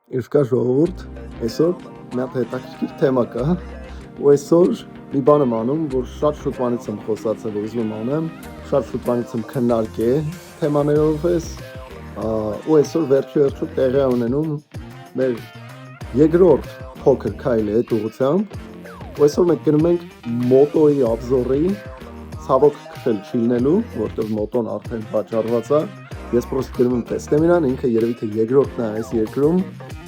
Ирկա ժողովուրդ, այսօր մի հատ հետաքրքիր թեմա կա, ու այսօր մի բան եմ անում, որ շատ շուտ բանից եմ խոսացել, որ ուզում անեմ, շատ շուտ բանից եմ քննարկել թեմաներով ես, ու այսօր վերջի տեղի ունենում մեր երկրորդ փոքր քայլը այդ ուղղությամբ, ու այսօր մենք գնում ենք մոտոյի obzor-ի, ցավոք քշել չի լինելու, որտեղ մոտոն արդեն վաճառված է, ես պրոստը գնում եմ տեսնեմ իրան, ինքը երևի թե երկրորդն է այս երկրում,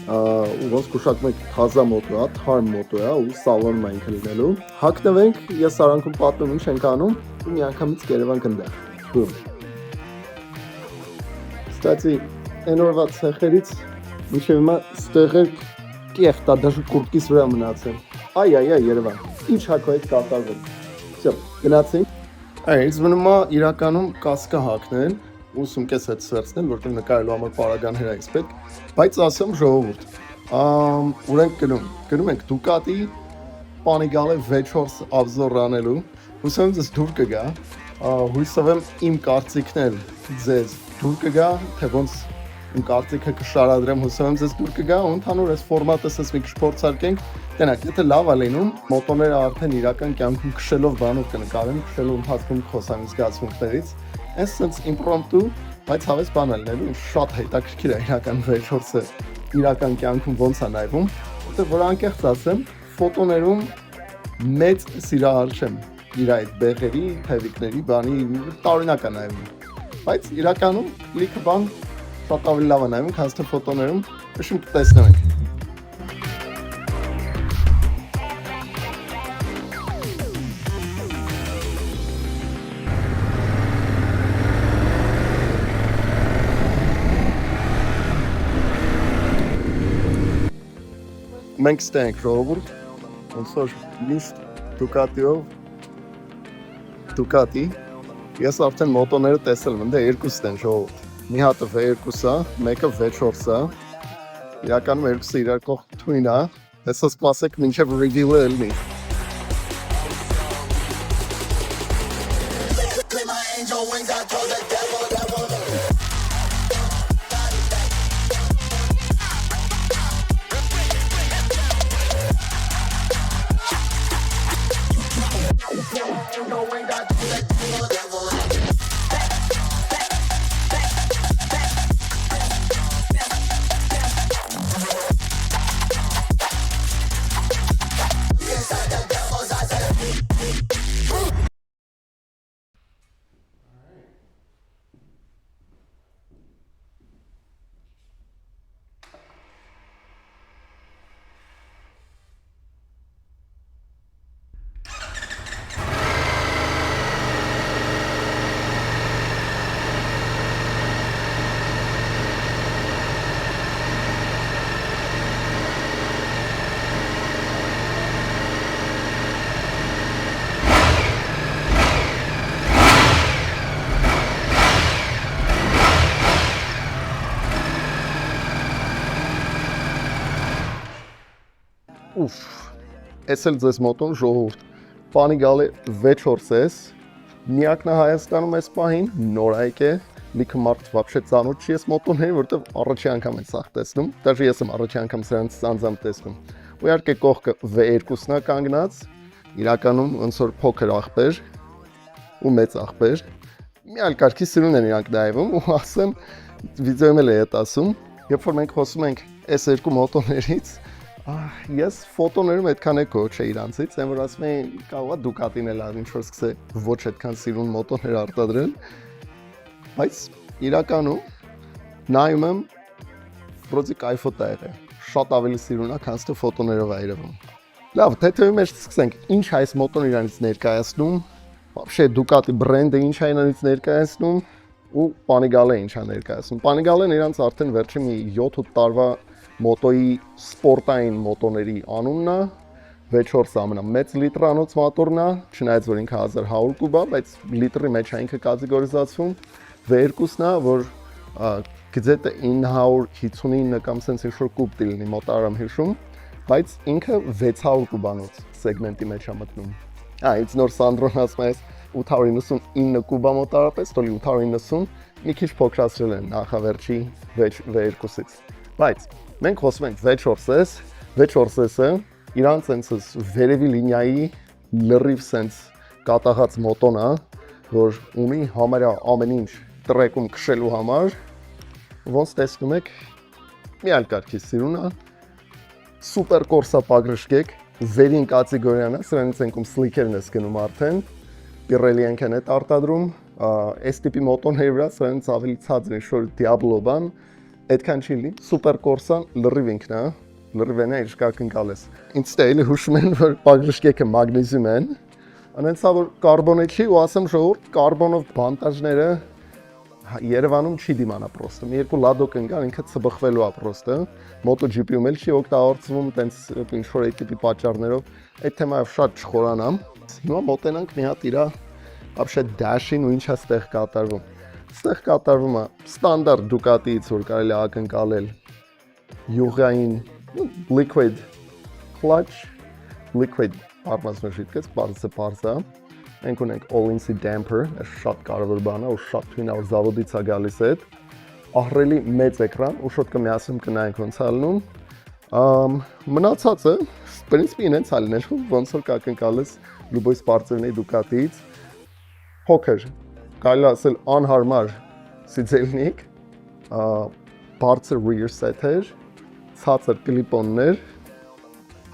ու ոնց կուշակում եք թազա մոտո է, թարմ մոտո է, ու սալոնում է ինքը լինելու։ Հագնվենք, ես սարանքում պատմում ինչ ենք անում, ու մի անգամից կերևանք ընդեղ։ Բում։ Ստացի, այն օրվա ցեխերից մինչև հիմա ստեղեր կեղտա, դաժու կուրտկիս վրա մնացել։ Այ, Երևան, ինչ հակո եք կատարվում։ Всё, գնացինք։ Այս մնում է իրականում կասկա հագնել, ուսում կես հետ սերցնել, որտեղ նկարելու համար պարագան հրայից պետք, բայց ասեմ ժողովուրդ, ուր ենք գնում ենք Ducati Panigale V4 obzor անելու, հուսով եմ ձեզ դուր կգա, հույսով եմ իմ կարծիքն էլ ձեզ դուր կգա, թե ոնց իմ կարծիքը կշարադրեմ, հուսով եմ ձեզ դուր կգա, ու ընդհանուր այս ֆորմատս ես մի քիչ փորձարկենք, տենակ, եթե լավ է լինում, մոտոները արդեն իրական կյանքում քշելով բանով կնկարեմ, քշելու ընթացքում խոսամ զգացմունքներից, այս sense impromptu, բայց հավես բան է լինելու, շատ հետաքրքիր է իրական V4-ը իրական կյանքում ոնց է նայվում, որտեղ որ անկեղծ ասեմ, ֆոտոներում մեծ սիրահար չեմ իր այդ բեղերի, թևիկների, բանի տարօրինակ է նայվում, բայց իրականում լիքը բան շատ ավելի լավ է նայվում, քան թե ֆոտոներում, հիշում կտեսնենք։ Մենք ստենք ժողովուրդ, ոնց որ միշտ Ducati, ես արդեն մոտոները տեսել եմ, դե երկուսն են ժողովուրդ, մի հատը V2-ա, մեկը V4-ա, իրականում երկուսը իրար կողք թույն է, հեսոս կասեք մինչև review-ը ելնի։ Ուֆ, ես էլ ձեզ մոտոն ժողովուրդ, Panigale V4S, միակն է Հայաստանում այս պահին, նորայք է, լիքը մարդ վաբշե ծանոթ չի ես մոտոների, որտև առաջի անգամ են սաղ տեսնում, դաժի ես եմ առաջի անգամ սրանց անձամբ տեսնում, ու իհարկե կողքը V2-ն է կանգնած, իրականում ոնց որ փոքր աղբեր ու մեծ աղբեր, մի այլ կարգի սիրուն են իրանք նայվում, ու ասեմ, վիդեոյում էլ է հետ ասում, երբ որ մենք խոսում ենք այս երկու մոտոներից, ես ֆոտոներում այդքան էկո չէ իրանցից, այն որ ասում են կարող է Ducati-ն էլ ինչ որ սկսե ոչ այդքան սիրուն մոտոներ արտադրել, բայց իրականում նայում եմ պրոծի կայֆոտ է եղել, շատ ավելի սիրուն է, քան թե ֆոտոներով է երևում։ Լավ, թեթևի մեջ սկսենք, ինչ այս մոտոն իրանից ներկայացնում, вообще Ducati բրենդը ինչ է իրանից ներկայացնում ու Panigale ինչ է ներկայացնում։ Panigale-ն իրանց արդեն վերջին մի 7-8 տարվա մոտոյի սպորտային մոտոների անունն է, V4-ը ամենամեծ լիտրանոց մոտորն է, չնայած որ ինքը 1100 կուբ է, բայց լիտրի մեջ է ինքը կատեգորիզացվում, V2-ն է, որ գծետը 959 կամ սենց ինչ-որ կուբ դիլնի մոտարամ հիշում, բայց ինքը 600 կուբանոց սեգմենտի մեջ է մտնում։ Այս նոր Sandro-ն ասում է 899 կուբա մոտարապես, տոլի 890, մի քիչ փոքրացրել են նախավերջի V2-ից։ Բայց Մենք խոսում ենք V4S-ը իրանց sense վերևի լինիայի լրիվ sense կատաղած մոտոն է, որ ունի համարյա ամեն ինչ տրեկում քշելու համար, ոնց տեսնում եք, մի այլ կարգի սիրուն է, սուպեր կորսա պագրշկեք, վերին կատեգորիան է, սրանից ենք սլիքերն ես գնում արդեն, Pirelli ենք են հետ արտադրում, այս տիպի մոտոնների վրա սրանից ավելի ցածր է, շոր Diablo բան, այդքան չի լինի, սուպեր կորսան լրիվ ինքն է, լրիվ են է իր կակնկալես։ Ինձ տեյլի հուշում են, որ պագրշկեքը մագնեզիում են, անենցա որ կարբոնե չի ու ասեմ ժողովուրդ կարբոնով բանտաժները Երևանում չի դիմանա պրոստը։ Մի երկու լադո կնկան ինքը ծբխվելու է պրոստը։ MotoGP-ում էլ չի օգտագործվում տենց ինչ որ այդ տիպի պատճառներով։ Այդ թեմայով շատ չխորանամ։ Հիմա մոտենանք մի հատ իրա вообще dash-ին ու ինչա ստեղ կատարվում։ Ստեղ կատարվում է ստանդարտ Ducati-ից որ կարելի է ակնկալել յուղային liquid clutch, liquid արմազնու շիտկեց, բարձը։ Մենք ունենք all-in-seat damper, շատ կարևոր բան է, ու շատ թույն է որ զավոդից է գալիս այդ։ Ահռելի մեծ էկրան, ու շոտ կմիասում կնայենք ոնց է լինում։ Մնացածը, принципе, ինենց է լինելու, ոնց որ կակնկալես լուբոյ սպարտիվնի Ducati-ից։ Փոքր, կարելի ասել անհարմար սիձելնիկ, բարձր rear set-էր, ցածր կլիպոններ,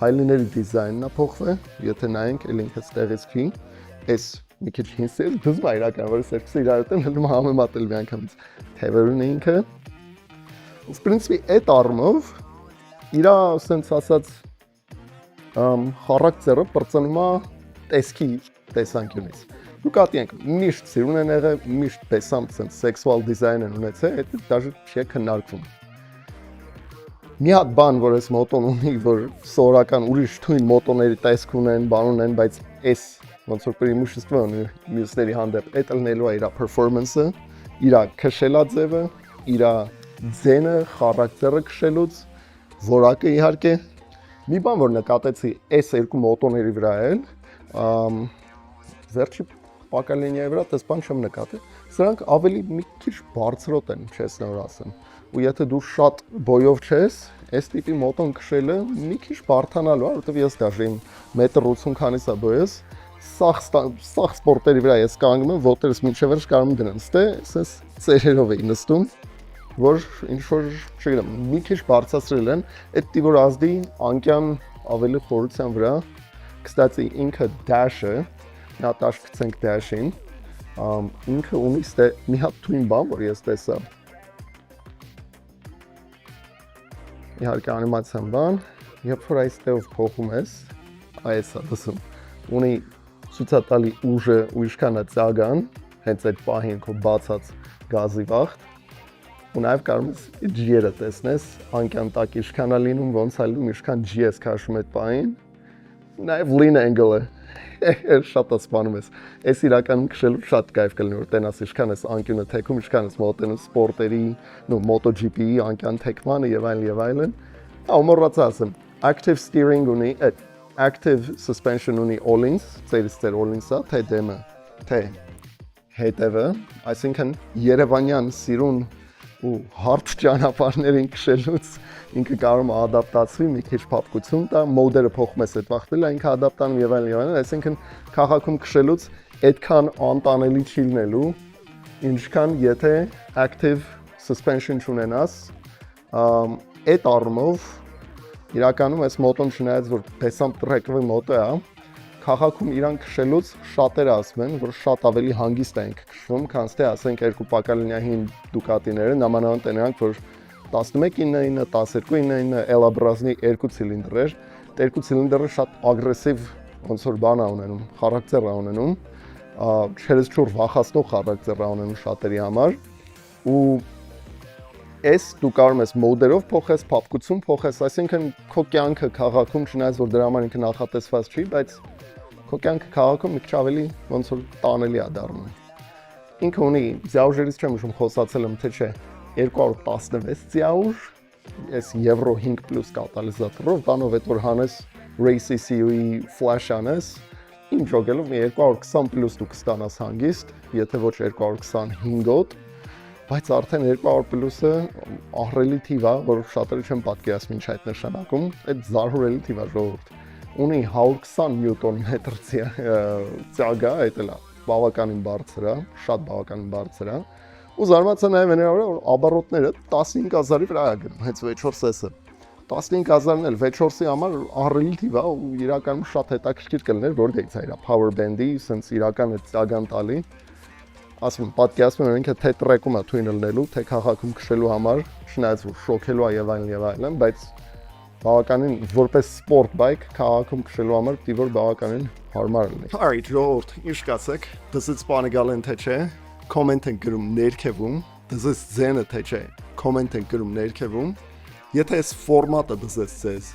հայլիների դիզայնն է փոխվել, եթե նայենք, էլ ինքը ստեղից չի, այս մի քիչ հինսել, դուզում է իրական, որ ես երկուսը իրար հետ եմ հելում համեմատել մի անգամից թևերուն է ինքը։ В принципе, այդ առումով իրա, ասենց ասած, խարակտերը պրծնում է տեսքի տեսանկյունից։ Ducati ենք միշտ սիրուն են եղել, միշտ տեսամ ասենց սեքսուալ դիզայն են ունեցել, այդ դաժե չի քննարկվում։ Մի հատ բան, որ այս մոտոն ունի, որ սովորական ուրիշ թույն մոտոների տեսք ունեն, բան ունեն, բայց այս ոնց որ преимущество ունի մյուսների հանդեպ, այդ լինելու է իր performance-ը, իր քշելաձևը, իր ձենը, խարակտերը քշելուց, որակը իհարկե։ Մի բան, որ նկատեցի այս երկու մոտոների վրա էլ, վերջի պակալինիայի վրա դες բան չեմ նկատել, սրանք ավելի մի քիչ բարձրոտ են, չեսնոր ասեմ։ Ու եթե դու շատ բոյով չես, այս տիպի մոտոն քշելը մի քիչ բարթանալու է, որովհետև ես դաժե իմ 1.80 քանից է բոյս, սաղ սպորտերի վրա ես կանգնում եմ, ոտերս մինչև վերջ կարող եմ դնեմ, ստե, ասես ծերերով էի նստում, որ ինչ որ, չգիտեմ, մի քիչ բարձրացրել են, այդ տիպոր ազդի անկյան ավելի խորության վրա, կստացի ինքը dash-ը, նա տաշ գցենք dash-ին, ինքը ունի ստե մի հատ թույն բան, որ ես տեսա, իհարկե անիմացիան բան, երբ որ այստեղով փոխում ես, այս է դսում, ունի ցուցատալի ուժը ու ինչքան է ծագան, հենց այդ պահին քո բացած գազի վաղտ, ու նաև կարող ես G-ը տեսնես, անկյան տակ ինչքան է լինում, ոնց է լինում, ինչքան G ես քաշում այդ պահին, ու նաև lean angle-ը, շատ ասպանում ես, այս իրականում քշելու շատ կայֆ կլինի, որ տենաս ինչքան ես անկյունը թեքում, ինչքան ես մոտենում սպորտերի, MotoGP-ի անկյան թեքմանը եւ այլն, մոռացա ասեմ, active steering ունի, active suspension ունի all-ins, ծեր all-ins-ը, թե դեմը, թե հետևը, այսինքն Երևանյան սիրուն ու հարթ ճանապարհներին քշելուց ինքը կարող է ադապտացվի, մի քիչ փափկություն տա, մոդերը փոխում ես այդ վախտել, ինքը ադապտանում եւ այլն, այսինքն քաղաքում քշելուց այդքան անտանելի չի լինելու, ինչքան եթե active suspension չունենաս, այդ առումով իրականում այս մոտոն չնայած որ տեսամ տրեկվի մոտո է, քաղաքում իրան քշելուց շատերը ասում են, որ շատ ավելի հանգիստ ենք քշվում, քան թե ասենք երկու պակալինիային Ducati-ները, նամանավանդ նրանք, որ 1199, 1299 L-Brazil-ի երկու ցիլինդրեր, երկու ցիլինդրը շատ ագրեսիվ ոնց որ բան է ունենում, խարակտեր է ունենում, չերեսչուր վախացնող խարակտեր է ունենում շատերի համար, ու այս դու կարող ես մոդերով փոխես, փափկություն փոխես, այսինքն քո կյանքը քաղաքում չնայած որ դրա համար ինքը նախատեսված չի, բայց քո կյանքը քաղաքում մի քիչ ավելի ոնց որ տանելի է դառնում։ Ինքը ունի ձյաուժերից չեմ ուշում խոսացել եմ, թե չէ, 216 ձյաուժ, այս Euro 5+ կատալիզատորով, բանով այդ որ հանես Race ECU-ի flash անես, իմ ժոգելով մի 220+ դու կստանաս հանգիստ, եթե ոչ 225 ոտ, բայց արդեն 200+-ը ահռելի թիվ է, որ շատերը չեն պատկերացնում ինչ այդ նշանակում, այդ զարհուրելի թիվ է ժողովուրդ։ Ունի 120 նյուտոն մետր ծագա, այդ էլ է բավականին բարձր է, շատ բավականին բարձր է։ Ու զարմացա նաև այն որ աբառոտները 15000-ի վրա է գնում, հենց V4S-ը։ 15000-ն էլ V4-ի համար ահռելի թիվ է ու իրականում շատ հետաքրքիր կլիներ, որտեղից է իր power band-ի, sense իրական է ծագան տալի։ Ասում պատկերացնում եմ ինքը թե տրեկում է թույն լնելու, թե քաղաքում քշելու համար, չնայած որ շոքելու է եւ այլն, բայց բավականին որպես sport bike քաղաքում քշելու համար պիտի որ բավականին հարմար լինի։ Alright, ժողովուրդ, ինչ կասեք, դզից բանը գալ են թե չէ, comment են գրում ներքևում, դզից ձենը թե չէ, comment են գրում ներքևում։ Եթե այս ֆորմատը դզեց ձեզ,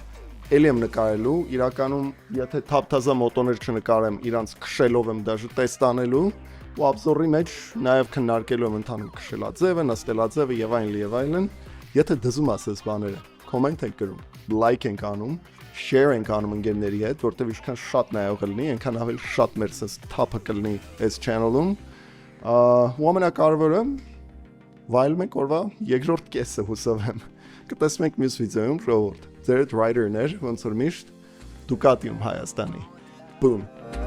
ելի եմ նկարելու, իրականում եթե թափթազա մոտոներ չնկարեմ, իրանց քշելով եմ դաժե տեստ անելու, ու obzor-ի մեջ նաև քննարկելու եմ ընդհանուր քշելաձևը, նստելաձևը եւ այլն, եթե դզում ասես բաները, comment ենք գրում, like ենք անում, share ենք անում ընկերների հետ, որտեղ ինչքան շատ նայող կլինի, այնքան ավելի շատ մեր sense թափը կլինի այս channel-ում։ Ու ամենակարևորը վայելում ենք օրվա երկրորդ կեսը հուսով եմ։ Կտեսնենք մյուս վիդեոյում, ժողովուրդ։ Ձեր rider-ներ ոնց որ միշտ Ducati-ում Հայաստանի։ Boom.